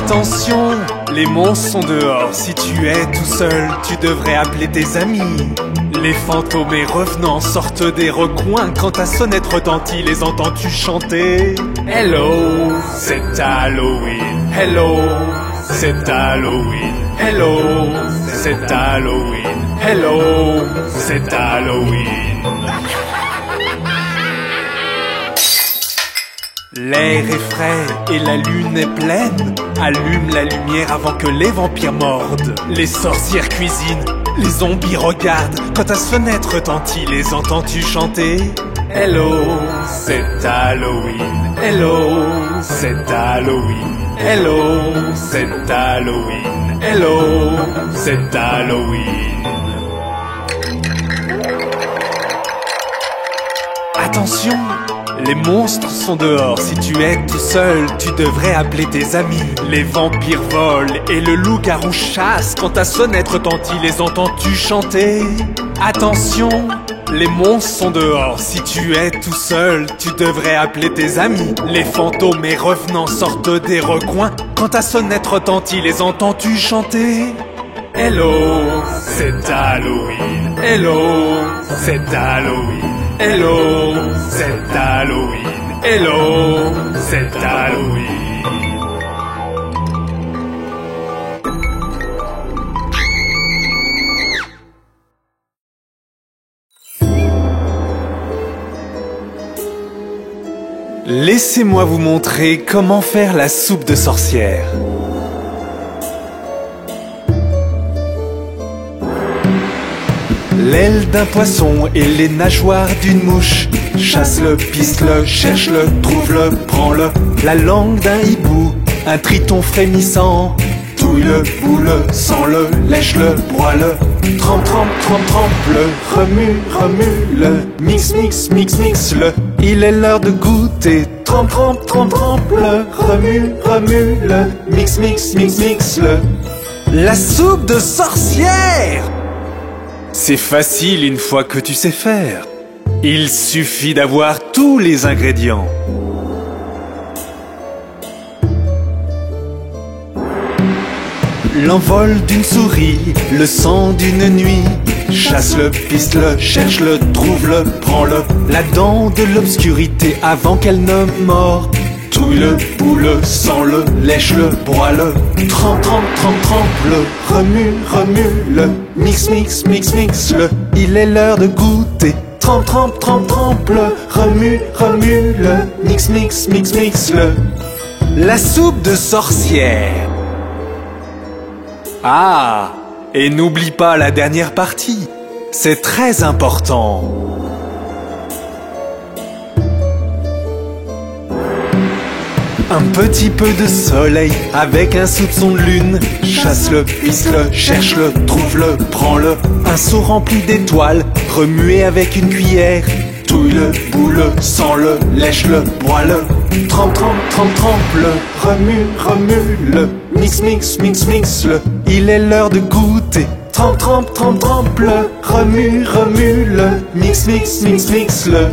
Attention, les monstres sont dehors. Si tu es tout seul, tu devrais appeler tes amis. Les fantômes et revenants sortent des recoins. Quand ta sonnette retentit, les entends-tu chanter? Hello, c'est Halloween. Hello, c'est Halloween. Hello, c'est Halloween. Hello, c'est Halloween. L'air est frais et la lune est pleine. Allume la lumière avant que les vampires mordent. Les sorcières cuisinent, les zombies regardent. Quand ta fenêtre retentit, les entends-tu chanter? Hello, c'est Halloween. Hello, c'est Halloween. Hello, c'est Halloween. Hello, c'est Halloween. Attention, les monstres sont dehors. Si tu es tout seul, tu devrais appeler tes amis. Les vampires volent et le loup-garou chasse. Quand ta sonnette retentit, les entends-tu chanter? Attention, les monstres sont dehors. Si tu es tout seul, tu devrais appeler tes amis. Les fantômes et revenants sortent des recoins. Quand ta sonnette retentit, les entends-tu chanter? Hello, c'est Halloween. Hello, c'est Halloween. Hello, c'est Halloween. Hello, c'est Halloween. Laissez-moi vous montrer comment faire la soupe de sorcière. L'aile d'un poisson et les nageoires d'une mouche. Chasse-le, pisse-le, cherche-le, trouve-le, prends-le. La langue d'un hibou, un triton frémissant. Touille-le, boule-le, sens-le, lèche-le, broie-le. Trempe, trempe, trempe, trempe-le, remue, remue-le. Mix, mix, mix, mix-le. Il est l'heure de goûter. Trempe, trempe, trempe, trempe-le, remue, remue-le. Mix, mix, mix, mix-le. La soupe de sorcière! C'est facile une fois que tu sais faire. Il suffit d'avoir tous les ingrédients. L'envol d'une souris, le sang d'une nuit. Chasse-le, pisse-le, cherche-le, trouve-le, prends-le. La dent de l'obscurité avant qu'elle ne mord. Touille-le, boule-le, sens-le, lèche-le, broie-le. Trempe, trempe, trempe, trempe-le, remue, remue-le. Mix, mix, mix, mix-le. Il est l'heure de goûter. Trempe, trempe, trempe, trempe-le, remue, remue-le. Mix, mix, mix, mix-le. La soupe de sorcière. Ah, et n'oublie pas la dernière partie. C'est très important. Un petit peu de soleil avec un soupçon de lune. Chasse-le, pisse-le, cherche-le, trouve-le, prends-le. Un seau rempli d'étoiles, remué avec une cuillère. Touille-le, boule-le, sens-le, lèche-le, broie-le. Trempe, trempe, trempe, trempe-le, remue, remue-le. Mix, mix, mix, mix-le. Il est l'heure de goûter. Trempe, trempe, trempe, trempe-le, remue, remue-le. Mix, mix, mix, mix-le.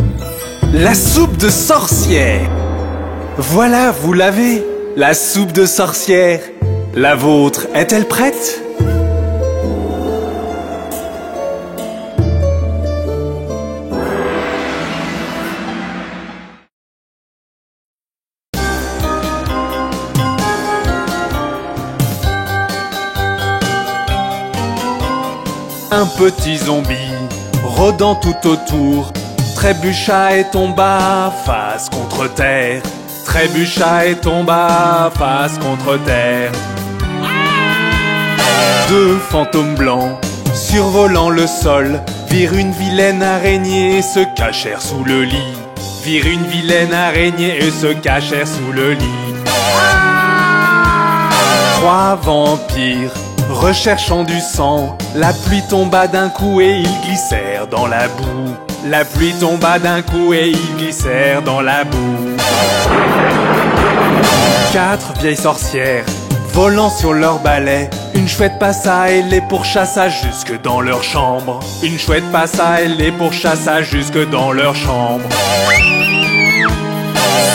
La soupe de sorcière. Voilà, vous l'avez, la soupe de sorcière. La vôtre est-elle prête? Un petit zombie, rôdant tout autour, trébucha et tomba face contre terre. Trébucha et tomba face contre terre. Deux fantômes blancs, survolant le sol, virent une vilaine araignée et se cachèrent sous le lit. Virent une vilaine araignée et se cachèrent sous le lit. Trois vampires, recherchant du sang, la pluie tomba d'un coup et ils glissèrent dans la boue. La pluie tomba d'un coup et ils glissèrent dans la boue. Quatre vieilles sorcières, volant sur leur balai, une chouette passa et les pourchassa jusque dans leur chambre. Une chouette passa et les pourchassa jusque dans leur chambre.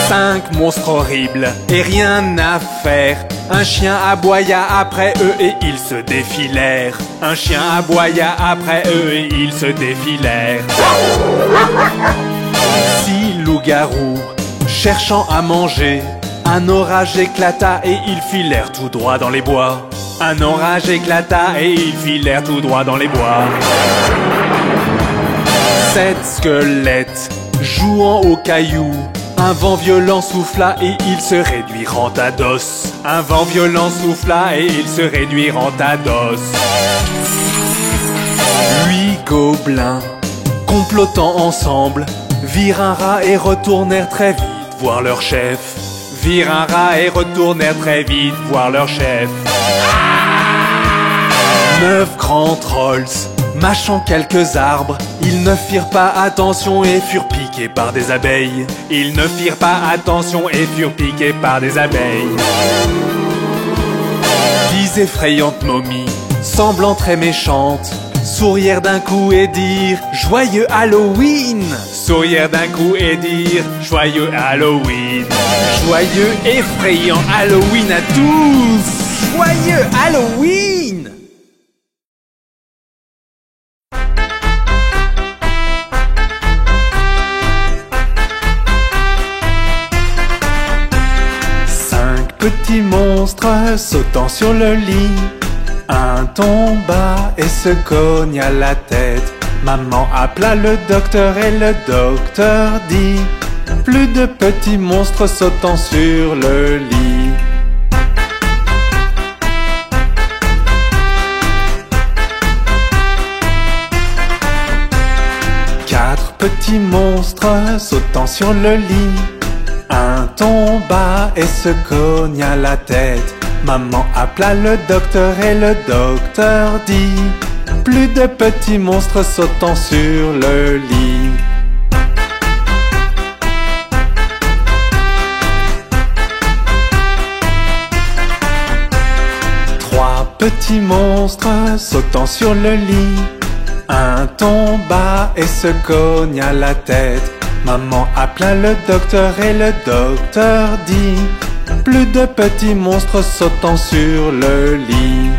5 monstres horribles et rien à faire. Un chien aboya après eux et ils se défilèrent. Un chien aboya après eux et ils se défilèrent. 6 loups-garous cherchant à manger. Un orage éclata et ils filèrent tout droit dans les bois. Un orage éclata et ils filèrent tout droit dans les bois. 7 squelettes jouant aux cailloux. Un vent violent souffla et ils se réduirent à d'os. Un vent violent souffla et ils se réduirent à d'os. 8 gobelins complotant ensemble virent un rat et retournèrent très vite voir leur chef. Virent un rat et retournèrent très vite voir leur chef. 9 grands trolls mâchant quelques arbres, ils ne firent pas attention et furent piqués par des abeilles. Ils ne firent pas attention et furent piqués par des abeilles. 10 effrayantes momies, semblant très méchantes, sourièrent d'un coup et dirent « Joyeux Halloween !» Sourièrent d'un coup et dirent « Joyeux Halloween !» Joyeux effrayant Halloween à tous! Joyeux Halloween! Petit monstre sautant sur le lit. Un tomba et se cogna la tête. Maman appela le docteur et le docteur dit « Plus de petits monstres sautant sur le lit ». 4 petits monstres sautant sur le lit. Un tomba et se cogna la tête. Maman appela le docteur et le docteur dit « Plus de petits monstres sautant sur le lit ». 3 petits monstres sautant sur le lit. Un tomba et se cogna la tête. Maman appela le docteur et le docteur dit « Plus de petits monstres sautant sur le lit ».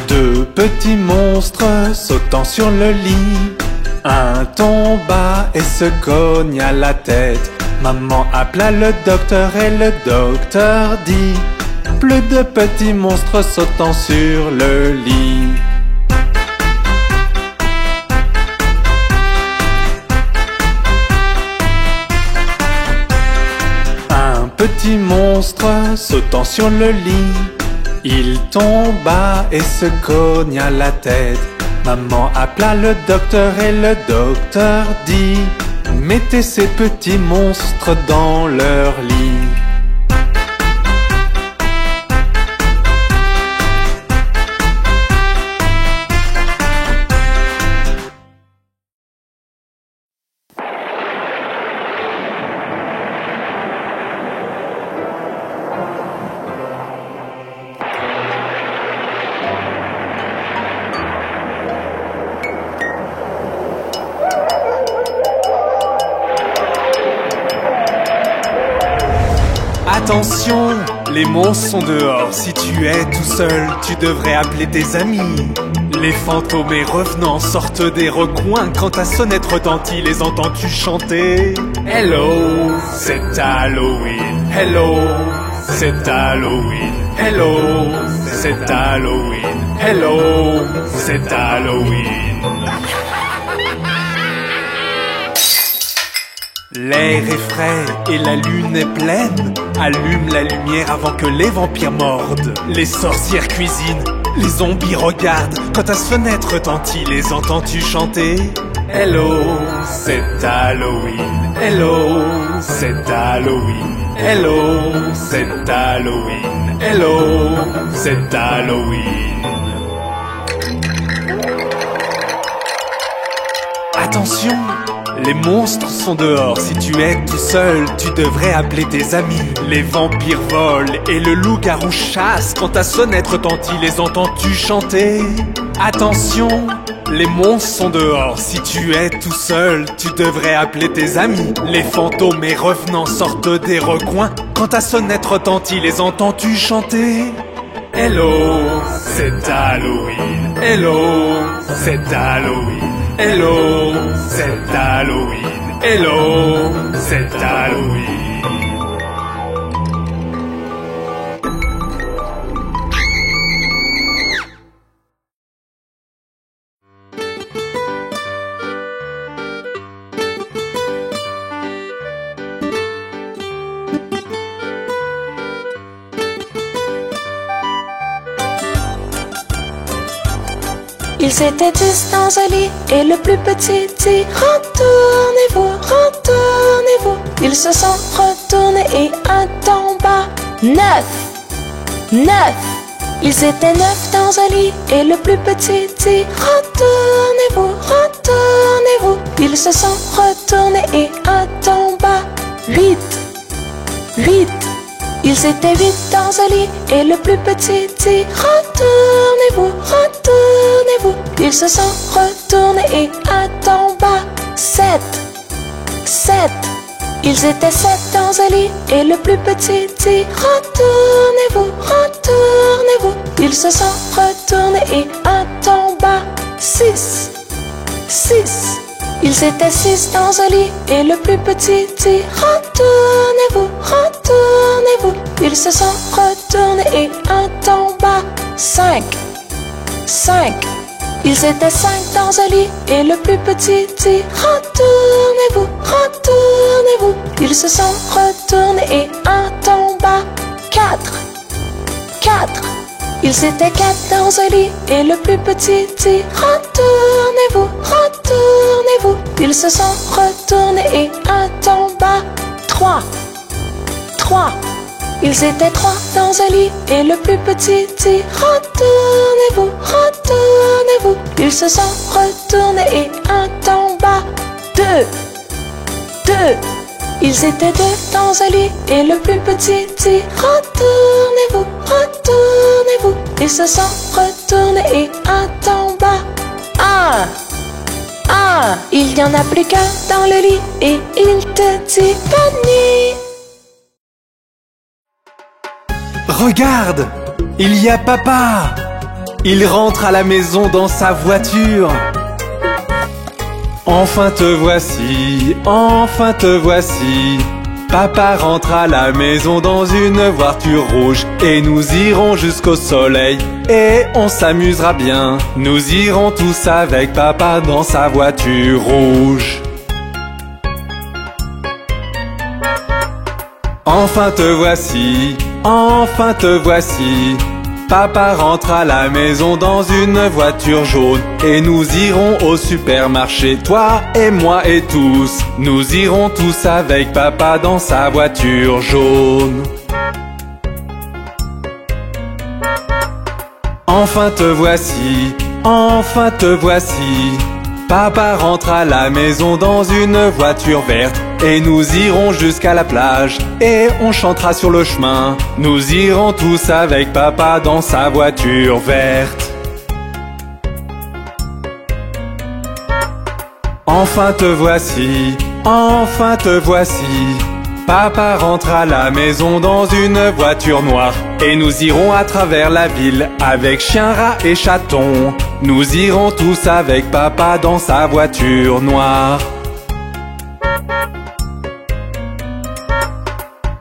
2 petits monstres sautant sur le lit. Un tomba et se cogna la tête. Maman appela le docteur et le docteur dit « Plus de petits monstres sautant sur le lit ». Un petit monstre sautant sur le lit. Il tomba et se cogna la tête. Maman appela le docteur et le docteur dit « Mettez ces petits monstres dans leur lit ». Attention, les monstres sont dehors. Si tu es tout seul, tu devrais appeler tes amis. Les fantômes et revenants sortent des recoins. Quand ta sonnette retentit, les entends-tu chanter? Hello, c'est Halloween. Hello, c'est Halloween. Hello, c'est Halloween. Hello, c'est Halloween. L'air est frais et la lune est pleine. Allume la lumière avant que les vampires mordent. Les sorcières cuisinent, les zombies regardent. Quand ta fenêtre retentit, les entends-tu chanter? Hello, c'est Halloween. Hello, c'est Halloween. Hello, c'est Halloween. Hello, c'est Halloween. Attention, Les monstres sont dehors, si tu es tout seul, tu devrais appeler tes amis. Les vampires volent et le loup-garou chasse. Quand ta sonnette retentit, les entends-tu chanter? Attention, les monstres sont dehors, si tu es tout seul, tu devrais appeler tes amis. Les fantômes et revenants sortent des recoins. Quand ta sonnette retentit, les entends-tu chanter? Hello, c'est Halloween. Hello, c'est Halloween. Hello, c'est Halloween. Hello, c'est Halloween. Ils étaient 10 dans un lit et le plus petit dit retournez-vous, retournez-vous. Ils se sont retournés et un tombant. 9, 9. Ils étaient 9 dans un lit et le plus petit dit retournez-vous, retournez-vous. Ils se sont retournés et un tombant. 8, 8. Ils étaient 8 dans un lit et le plus petit dit retournez-vous, retournez-vous. Ils se sont retournés et un tomba. 7, 7. Ils étaient 7 dans un lit et le plus petit dit retournez-vous, retournez-vous. Ils se sont retournés et un tomba. 6, 6. Ils étaient 6 dans un lit et le plus petit dit retournez-vous, retournez-vous. Ils se sont retournés et un tomba. 5, 5. Ils étaient 5 dans un lit et le plus petit dit retournez-vous, retournez-vous. Ils se sont retournés et un tomba. 4, 4. Ils étaient 4 dans un lit et le plus petit dit retournez-vous, retournez-vous. Ils se sont retournés et un tomba. 3, 3. Ils étaient 3 dans un lit et le plus petit dit retournez-vous, retournez-vous. Ils se sont retournés et un tomba. 2, 2. Ils étaient 2 dans un lit et le plus petit dit retournez-vous, retournez-vous. Ils se sont retournés et un tomba. 1, 1. Il n'y en a plus qu'un dans le lit et il te dit bonne nuit. Regarde, il y a papa. Il rentre à la maison dans sa voiture. Enfin te voici, enfin te voici. Papa rentre à la maison dans une voiture rouge. Et nous irons jusqu'au soleil et on s'amusera bien. Nous irons tous avec papa dans sa voiture rouge. Enfin te voici, enfin te voici. Papa rentre à la maison dans une voiture jaune. Et nous irons au supermarché, toi et moi et tous. Nous irons tous avec papa dans sa voiture jaune. Enfin te voici, enfin te voici. Papa rentre à la maison dans une voiture verte. Et nous irons jusqu'à la plage et on chantera sur le chemin. Nous irons tous avec papa dans sa voiture verte. Enfin te voici, enfin te voici. Papa rentre à la maison dans une voiture noire. Et nous irons à travers la ville avec chien, rat et chaton. Nous irons tous avec papa dans sa voiture noire.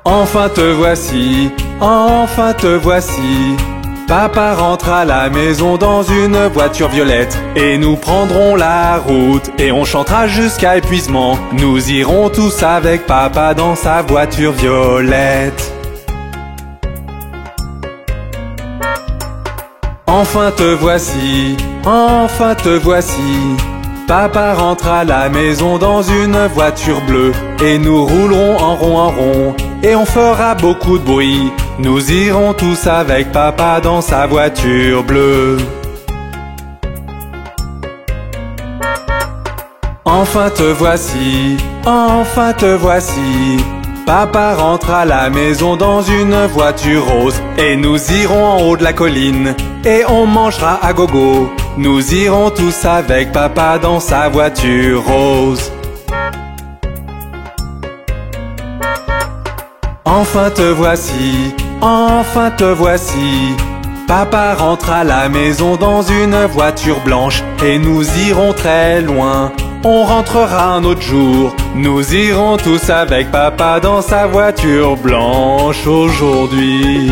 Enfin te voici, enfin te voici. Papa rentre à la maison dans une voiture violette. Et nous prendrons la route et on chantera jusqu'à épuisement. Nous irons tous avec papa dans sa voiture violette. Enfin te voici, enfin te voici. Papa rentre à la maison dans une voiture bleue. Et nous roulerons en rond et on fera beaucoup de bruit. Nous irons tous avec papa dans sa voiture bleue. Enfin Enfin te voici, enfin te voici. Papa rentre à la maison dans une voiture rose. Et nous irons en haut de la colline et on mangera à gogo. Nous irons tous avec papa dans sa voiture rose. Enfin te voici, enfin te voici. Papa rentre à la maison dans une voiture blanche et nous irons très loin. On rentrera un autre jour. Nous irons tous avec papa dans sa voiture blanche aujourd'hui.